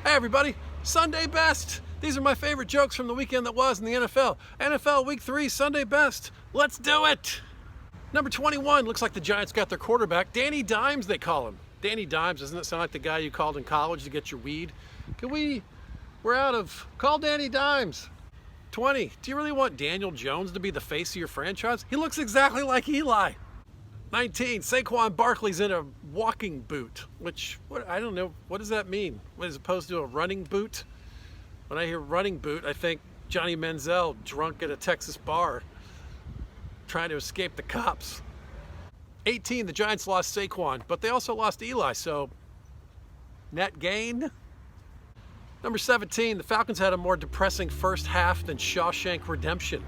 Hey everybody, Sunday best. These are my favorite jokes from the weekend that was in the NFL. NFL Week 3, Sunday best. Let's do it. Number 21, looks like the Giants got their quarterback. Danny Dimes, they call him. Danny Dimes, doesn't it sound like the guy you called in college to get your weed? Call Danny Dimes. 20, do you really want Daniel Jones to be the face of your franchise? He looks exactly like Eli. 19, Saquon Barkley's in a walking boot, I don't know, what does that mean? As opposed to a running boot? When I hear running boot, I think Johnny Manziel drunk at a Texas bar trying to escape the cops. 18, the Giants lost Saquon, but they also lost Eli, so net gain. Number 17, the Falcons had a more depressing first half than Shawshank Redemption.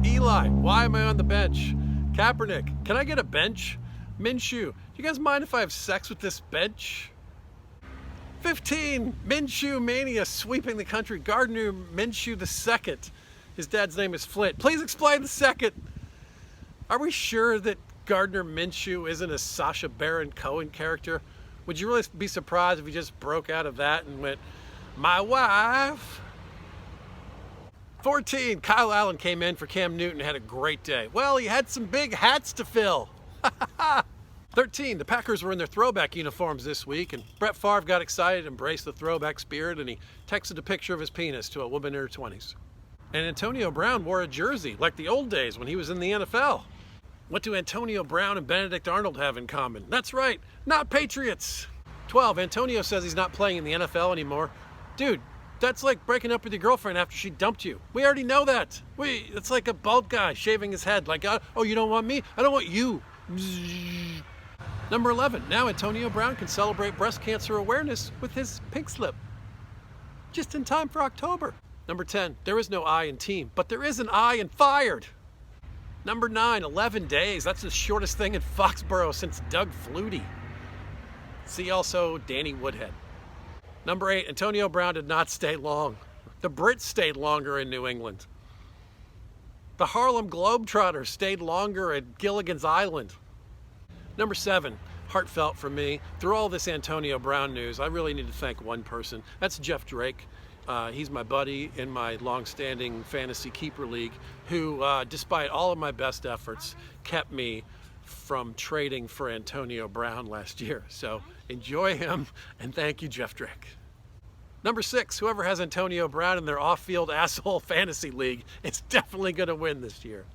Eli, why am I on the bench? Kaepernick, can I get a bench? Minshew, do you guys mind if I have sex with this bench? 15, Minshew mania sweeping the country. Gardner Minshew II. His dad's name is Flint. Please explain the second. Are we sure that Gardner Minshew isn't a Sacha Baron Cohen character? Would you really be surprised if he just broke out of that and went, my wife? 14, Kyle Allen came in for Cam Newton and had a great day. Well, he had some big hats to fill. 13, the Packers were in their throwback uniforms this week, and Brett Favre got excited, embraced the throwback spirit, and he texted a picture of his penis to a woman in her 20s. And Antonio Brown wore a jersey, like the old days when he was in the NFL. What do Antonio Brown and Benedict Arnold have in common? That's right, not Patriots. 12, Antonio says he's not playing in the NFL anymore. Dude, that's like breaking up with your girlfriend after she dumped you. We already know that. It's like a bald guy shaving his head. Like, oh, you don't want me? I don't want you. Number 11, now Antonio Brown can celebrate breast cancer awareness with his pink slip. Just in time for October. Number 10, there is no I in team, but there is an I in fired. Number 9, 11 days. That's the shortest thing in Foxborough since Doug Flutie. See also Danny Woodhead. Number 8, Antonio Brown did not stay long. The Brits stayed longer in New England. The Harlem Globetrotters stayed longer at Gilligan's Island. Number 7, heartfelt for me. Through all this Antonio Brown news, I really need to thank one person. That's Jeff Drake. He's my buddy in my long-standing fantasy keeper league who, despite all of my best efforts, kept me from trading for Antonio Brown last year. So enjoy him, and thank you, Jeff Drake. Number 6, whoever has Antonio Brown in their off-field asshole fantasy league is definitely going to win this year.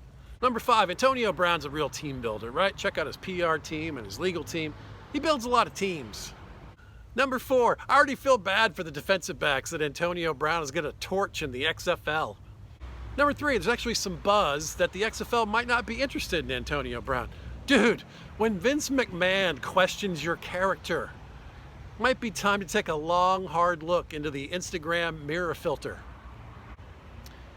Number 5, Antonio Brown's a real team builder, right? Check out his PR team and his legal team. He builds a lot of teams. Number 4, I already feel bad for the defensive backs that Antonio Brown is going to torch in the XFL. Number 3, there's actually some buzz that the XFL might not be interested in Antonio Brown. Dude, when Vince McMahon questions your character, it might be time to take a long, hard look into the Instagram mirror filter.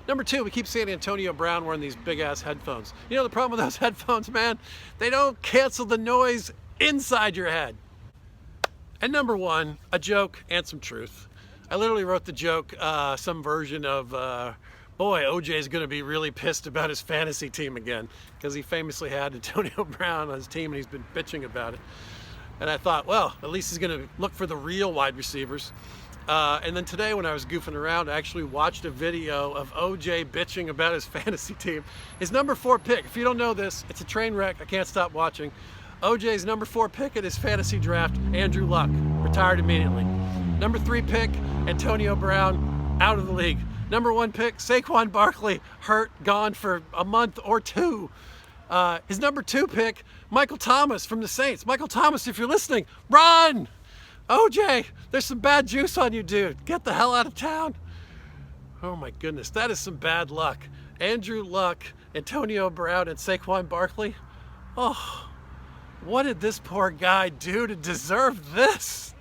Number 2, we keep seeing Antonio Brown wearing these big-ass headphones. You know the problem with those headphones, man? They don't cancel the noise inside your head. And number 1, a joke and some truth. I literally wrote the joke, some version of, boy, OJ's going to be really pissed about his fantasy team again, because he famously had Antonio Brown on his team and he's been bitching about it. And I thought, well, at least he's going to look for the real wide receivers. And then today when I was goofing around, I actually watched a video of OJ bitching about his fantasy team. His number 4 pick, if you don't know this, it's a train wreck. I can't stop watching. OJ's number 4 pick at his fantasy draft, Andrew Luck, retired immediately. Number 3 pick, Antonio Brown, out of the league. Number 1 pick, Saquon Barkley, hurt, gone for a month or 2. His number 2 pick, Michael Thomas from the Saints. Michael Thomas, if you're listening, run! OJ, there's some bad juice on you, dude. Get the hell out of town. Oh my goodness, that is some bad luck. Andrew Luck, Antonio Brown, and Saquon Barkley. Oh, what did this poor guy do to deserve this?